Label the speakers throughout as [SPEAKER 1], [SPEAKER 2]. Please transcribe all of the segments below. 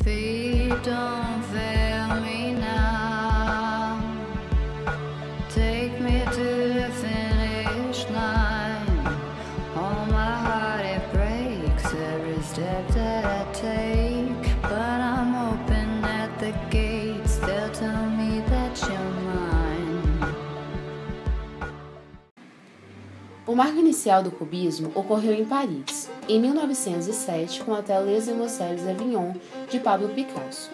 [SPEAKER 1] Feet don't fail me now. Take me to the finish line. Oh, my heart, it breaks every step that I take. But I'm open at the gates. They'll tell me that you're mine.
[SPEAKER 2] O marco inicial do cubismo ocorreu em Paris, em 1907, com a tela Les Demoiselles d'Avignon, de Pablo Picasso.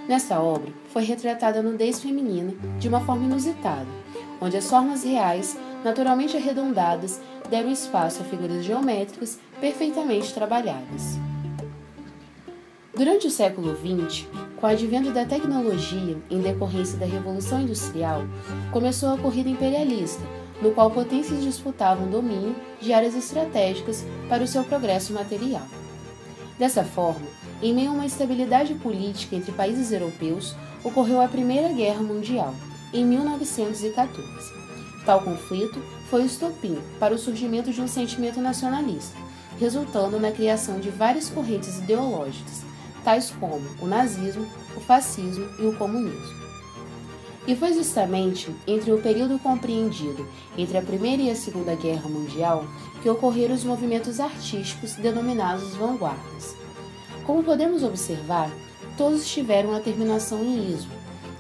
[SPEAKER 2] Nesta obra, foi retratada a nudez feminina de uma forma inusitada, onde as formas reais, naturalmente arredondadas, deram espaço a figuras geométricas perfeitamente trabalhadas. Durante o século XX, com o advento da tecnologia em decorrência da Revolução Industrial, começou a corrida imperialista, no qual potências disputavam domínio de áreas estratégicas para o seu progresso material. Dessa forma, em meio a uma estabilidade política entre países europeus, ocorreu a Primeira Guerra Mundial, em 1914. Tal conflito foi o estopim para o surgimento de um sentimento nacionalista, resultando na criação de várias correntes ideológicas, tais como o nazismo, o fascismo e o comunismo. E foi justamente entre o período compreendido entre a Primeira e a Segunda Guerra Mundial que ocorreram os movimentos artísticos denominados vanguardas. Como podemos observar, todos tiveram a terminação em ismo,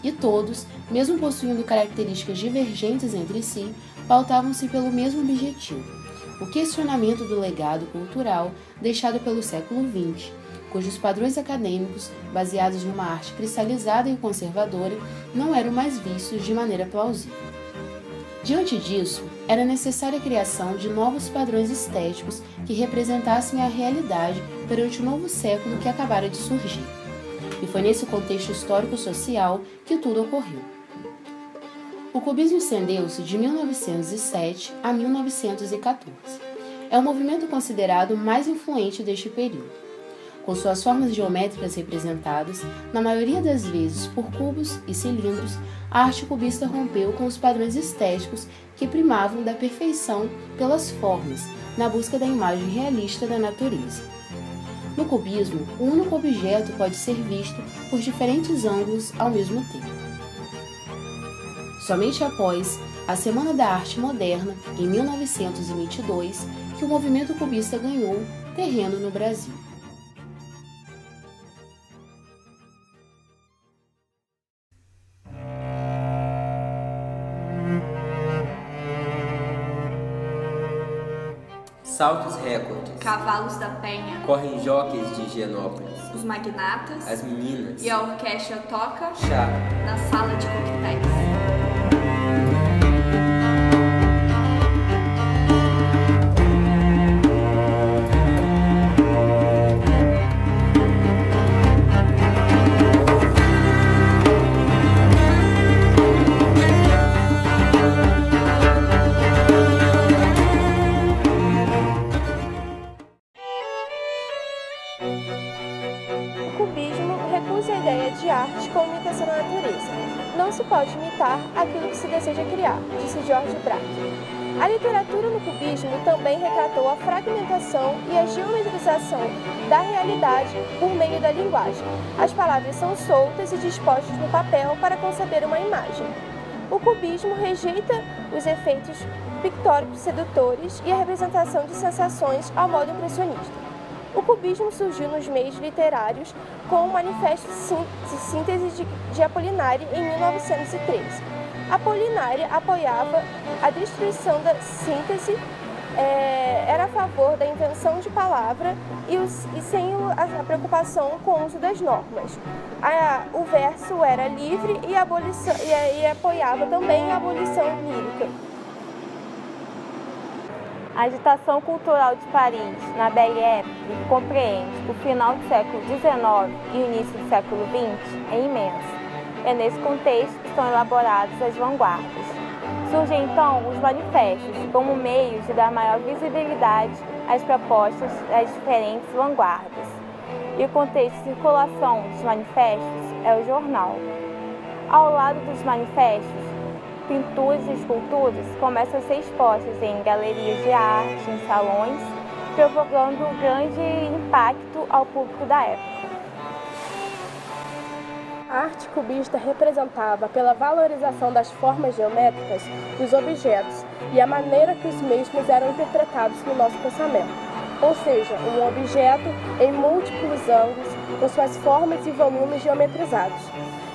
[SPEAKER 2] e todos, mesmo possuindo características divergentes entre si, pautavam-se pelo mesmo objetivo, o questionamento do legado cultural deixado pelo século XX, cujos padrões acadêmicos, baseados numa arte cristalizada e conservadora, não eram mais vistos de maneira plausível. Diante disso, era necessária a criação de novos padrões estéticos que representassem a realidade perante o novo século que acabara de surgir. E foi nesse contexto histórico-social que tudo ocorreu. O cubismo estendeu-se de 1907 a 1914. É o movimento considerado mais influente deste período. Com suas formas geométricas representadas, na maioria das vezes por cubos e cilindros, a arte cubista rompeu com os padrões estéticos que primavam da perfeição pelas formas, na busca da imagem realista da natureza. No cubismo, um único objeto pode ser visto por diferentes ângulos ao mesmo tempo. Somente após a Semana da Arte Moderna, em 1922, que o movimento cubista ganhou terreno no Brasil.
[SPEAKER 3] Saltos recordes.
[SPEAKER 4] Cavalos da Penha.
[SPEAKER 3] Correm jockeys de Higienópolis.
[SPEAKER 4] Os magnatas.
[SPEAKER 3] As meninas.
[SPEAKER 4] E a orquestra toca
[SPEAKER 3] chá
[SPEAKER 4] na sala de coquetéis.
[SPEAKER 5] O cubismo recusa a ideia de arte como imitação da natureza. Não se pode imitar aquilo que se deseja criar, disse George Braque. A literatura no cubismo também retratou a fragmentação e a geometrização da realidade por meio da linguagem. As palavras são soltas e dispostas no papel para conceber uma imagem. O cubismo rejeita os efeitos pictóricos sedutores e a representação de sensações ao modo impressionista. O cubismo surgiu nos meios literários com o Manifesto de Síntese de Apolinari em 1913. Apolinari apoiava a destruição da síntese, era a favor da invenção de palavra e sem a preocupação com o uso das normas. O verso era livre e apoiava também a abolição lírica.
[SPEAKER 6] A agitação cultural de Paris, na Belle Époque, que compreende o final do século XIX e o início do século XX, é imensa. É nesse contexto que são elaboradas as vanguardas. Surgem então os manifestos como meios de dar maior visibilidade às propostas das diferentes vanguardas. E o contexto de circulação dos manifestos é o jornal. Ao lado dos manifestos, pinturas e esculturas começam a ser expostas em galerias de arte, em salões, provocando grande impacto ao público da época.
[SPEAKER 5] A arte cubista representava pela valorização das formas geométricas os objetos e a maneira que os mesmos eram interpretados no nosso pensamento, ou seja, um objeto em múltiplos ângulos com suas formas e volumes geometrizados.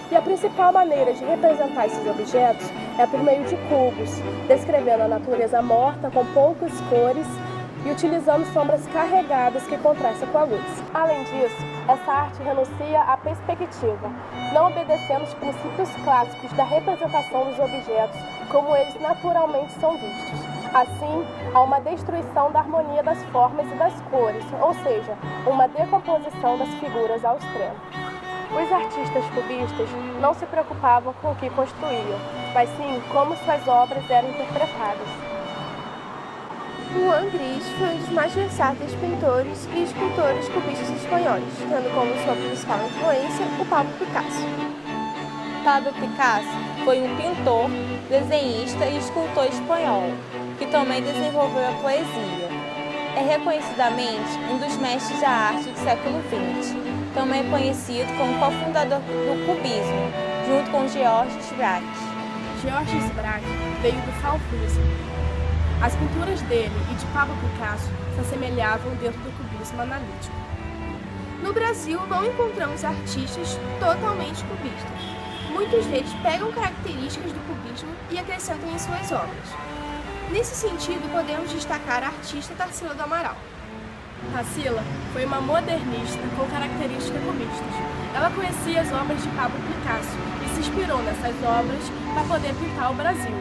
[SPEAKER 5] E a principal maneira de representar esses objetos é por meio de cubos, descrevendo a natureza morta com poucas cores e utilizando sombras carregadas que contrastam com a luz. Além disso, essa arte renuncia à perspectiva, não obedecendo os princípios clássicos da representação dos objetos como eles naturalmente são vistos. Assim, há uma destruição da harmonia das formas e das cores, ou seja, uma decomposição das figuras ao extremo. Os artistas cubistas não se preocupavam com o que construíam, mas sim como suas obras eram interpretadas.
[SPEAKER 7] Juan Gris foi um dos mais versáteis pintores e escultores cubistas espanhóis, tendo como sua principal influência o Pablo Picasso.
[SPEAKER 6] Pablo Picasso foi um pintor, desenhista e escultor espanhol, que também desenvolveu a poesia. É reconhecidamente um dos mestres da arte do século XX, também conhecido como cofundador do cubismo, junto com Georges Braque.
[SPEAKER 5] Georges Braque veio do fauvismo. As pinturas dele e de Pablo Picasso se assemelhavam dentro do cubismo analítico.
[SPEAKER 7] No Brasil, não encontramos artistas totalmente cubistas. Muitos deles pegam características do cubismo e acrescentam em suas obras. Nesse sentido, podemos destacar a artista Tarsila do Amaral.
[SPEAKER 5] Tarsila foi uma modernista com características cubistas. Ela conhecia as obras de Pablo Picasso e se inspirou nessas obras para poder pintar o Brasil,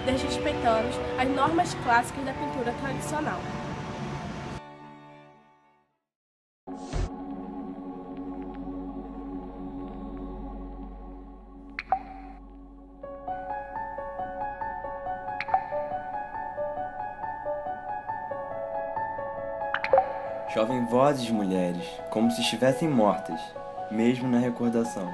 [SPEAKER 5] desrespeitando as normas clássicas da pintura tradicional.
[SPEAKER 8] Chovem vozes de mulheres, como se estivessem mortas, mesmo na recordação.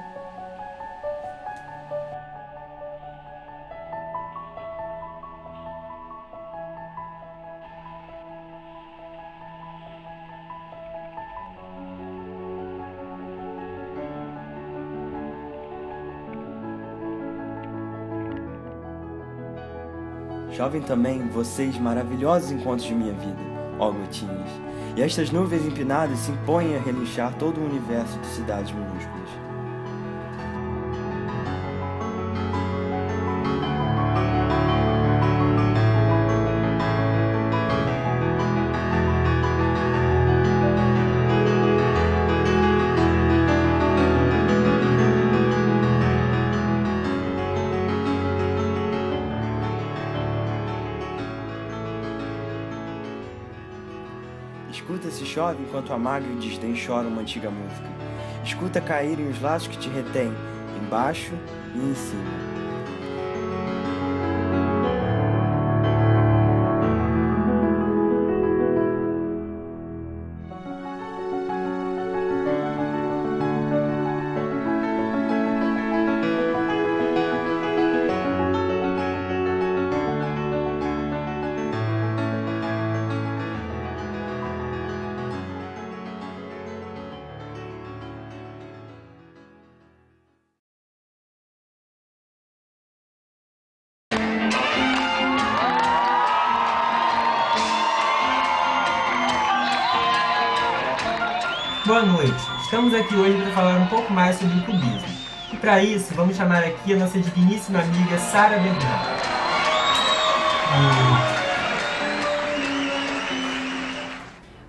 [SPEAKER 8] Chovem também vocês maravilhosos encontros de minha vida, ó gotinhas, e estas nuvens empinadas se impõem a relinchar todo o universo de cidades minúsculas. Escuta se chove enquanto a mágoa e o desdém choram uma antiga música. Escuta caírem os laços que te retêm, embaixo e em cima.
[SPEAKER 9] Boa noite, estamos aqui hoje para falar um pouco mais sobre o cubismo. E para isso, vamos chamar aqui a nossa digníssima amiga Sara Bernardo.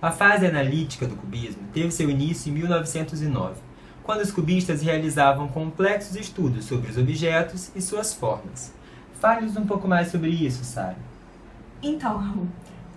[SPEAKER 9] A fase analítica do cubismo teve seu início em 1909, quando os cubistas realizavam complexos estudos sobre os objetos e suas formas. Fale-nos um pouco mais sobre isso, Sara.
[SPEAKER 4] Então, Raul,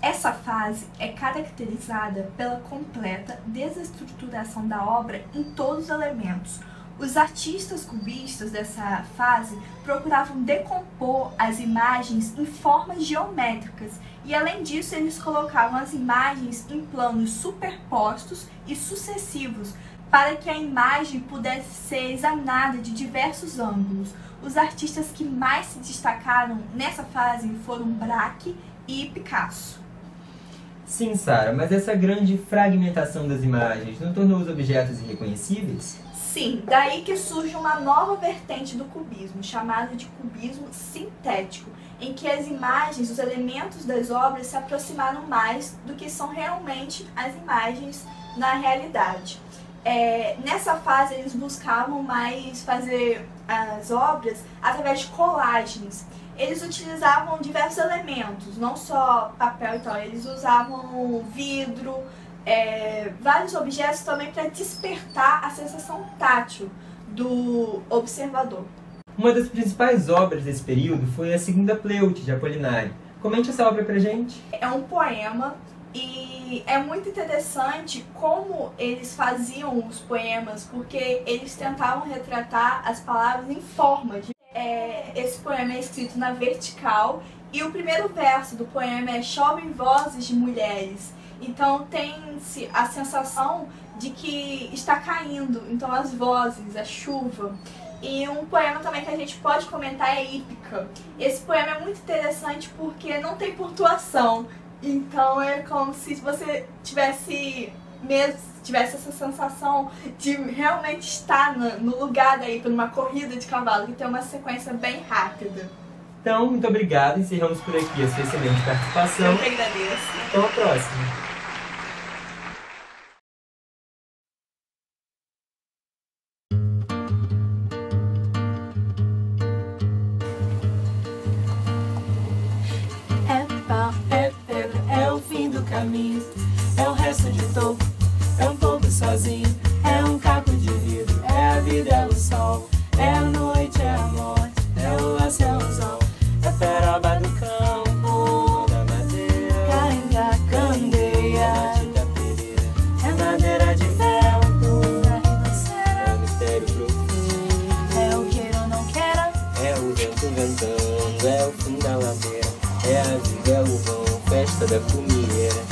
[SPEAKER 4] essa fase é caracterizada pela completa desestruturação da obra em todos os elementos. Os artistas cubistas dessa fase procuravam decompor as imagens em formas geométricas e, além disso, eles colocavam as imagens em planos superpostos e sucessivos para que a imagem pudesse ser examinada de diversos ângulos. Os artistas que mais se destacaram nessa fase foram Braque e Picasso.
[SPEAKER 9] Sim, Sara, mas essa grande fragmentação das imagens não tornou os objetos irreconhecíveis?
[SPEAKER 4] Sim, daí que surge uma nova vertente do cubismo, chamada de cubismo sintético, em que as imagens, os elementos das obras se aproximaram mais do que são realmente as imagens na realidade. Nessa fase eles buscavam mais fazer as obras através de colagens. Eles utilizavam diversos elementos, não só papel e tal, eles usavam vidro, vários objetos também para despertar a sensação tátil do observador.
[SPEAKER 9] Uma das principais obras desse período foi a Segunda Pleute, de Apolinário. Comente essa obra pra gente.
[SPEAKER 4] É um poema e é muito interessante como eles faziam os poemas, porque eles tentavam retratar as palavras em formas. Esse poema é escrito na vertical e o primeiro verso do poema é "Chovem vozes de mulheres". Então tem-se a sensação de que está caindo, então as vozes, a chuva. E um poema também que a gente pode comentar é Ípica. Esse poema é muito interessante porque não tem pontuação. Então é como se você tivesse essa sensação de realmente estar no lugar daí, por uma corrida de cavalo, que tem uma sequência bem rápida.
[SPEAKER 9] Então, muito obrigado. Encerramos por aqui a sua excelente participação.
[SPEAKER 4] Eu que agradeço.
[SPEAKER 9] Até a próxima.
[SPEAKER 10] Caminho, é o resto de topo, é um pouco sozinho, é um caco de vidro, é a vida, é o sol, é a noite, é a morte, é o laço, é o sol, é peroba do campo, da madeira, cainga, candeia, é madeira de vento, da ribanceira, é o mistério profundo, é o queira ou não queira, é o vento ventando, é o fim da ladeira, é a vida, é o vão, festa da comieira.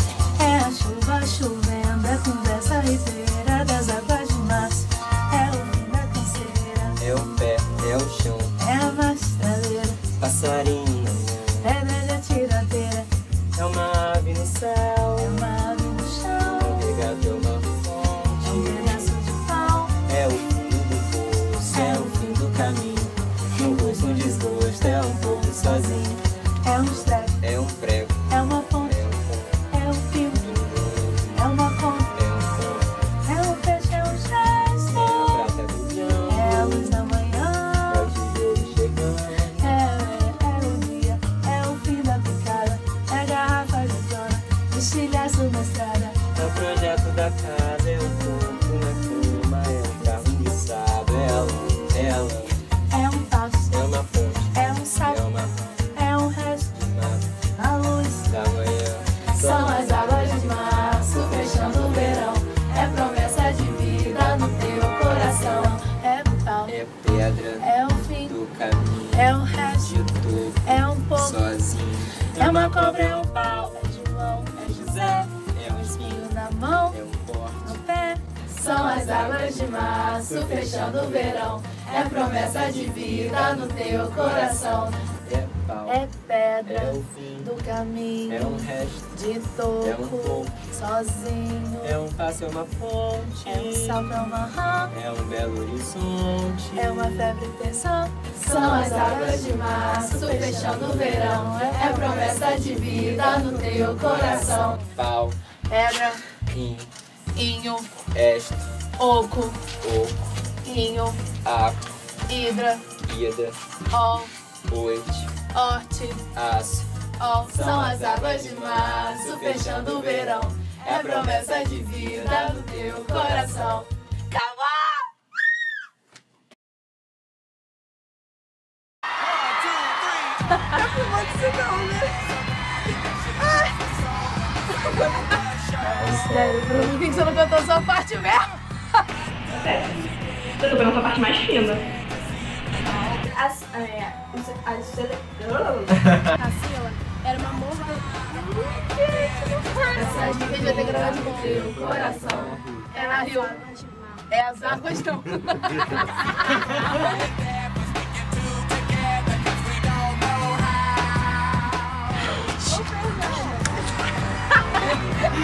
[SPEAKER 10] É a chuva chovendo, é a conversa ribeira das águas de março. É o fim da canseira. É o pé, é o chão. É a masteleira. Passarinho na mão. Pedra de atiradeira. É uma ave no céu. É uma ave no chão. É um regado, é uma fonte. É um pedaço de pau. É o fundo do poço. É o fim do caminho. No gosto, um desgosto. É um pouco sozinho. É um estrepe. É um prego. É uma ponte. Da casa, é um corpo na cama, é um carro enguiçado, é a luz, é a lã, é um passo, é uma ponte, é um sal, é uma rã, é um resto de nada, a luz da manhã. São as águas de março, fechando o verão, é promessa de vida no teu coração. É pau, é pedra, é o fim do caminho, é o resto de tudo, é um pouco sozinho, é uma cobra, é um pau, é João, é José, é um espinho na mão, é um corte no pé. São as águas de março, fechando o verão, é promessa de vida no teu coração. É pau, é pedra, é o fim do caminho, é um resto de toco, é um pouco sozinho, é um passo, é uma ponte, é um salto, é uma rã, é um belo horizonte, é uma febre tensão. São as águas de março, fechando o verão, é promessa de vida no teu coração. Pau, pedra, inho, este, oco, inho, aco, hidra, oite, horte, aço, são as águas de março, fechando o verão, é promessa de vida no teu coração. Cavalo!
[SPEAKER 7] Sério, por que você não cantou sua parte mesmo?
[SPEAKER 11] Eu tô pegando a parte mais fina.
[SPEAKER 7] A Sila era uma morra. Essa gente devia ter gravado de bom. Coração. Ela riu. É as águas não.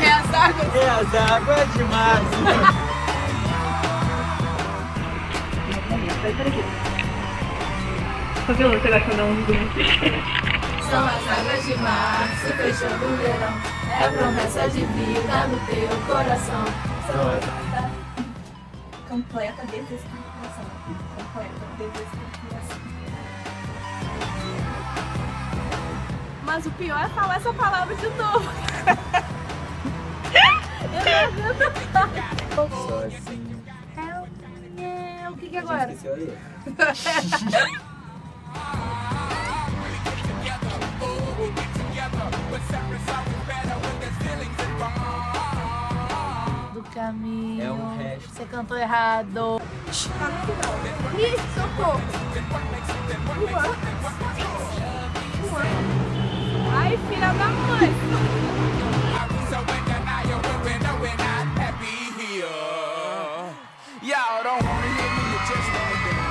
[SPEAKER 7] É as águas.
[SPEAKER 9] É as águas de março.
[SPEAKER 4] vai ser aqui. Cabelo, você gosta de dar um zoom aqui?
[SPEAKER 1] São as águas de março, fechando o verão. É promessa de vida no teu coração.
[SPEAKER 4] Completa desestruturação. Completa desestruturação.
[SPEAKER 7] Mas o pior é falar essa palavra de novo. Eu não aguento.
[SPEAKER 10] Só assim.
[SPEAKER 7] O que agora?
[SPEAKER 10] Esqueci a letra.
[SPEAKER 1] Do caminho.
[SPEAKER 10] É um resto.
[SPEAKER 1] Você cantou errado.
[SPEAKER 7] Ih, socorro. Ai, filha da mãe.
[SPEAKER 11] Y'all don't wanna hear me, you just don't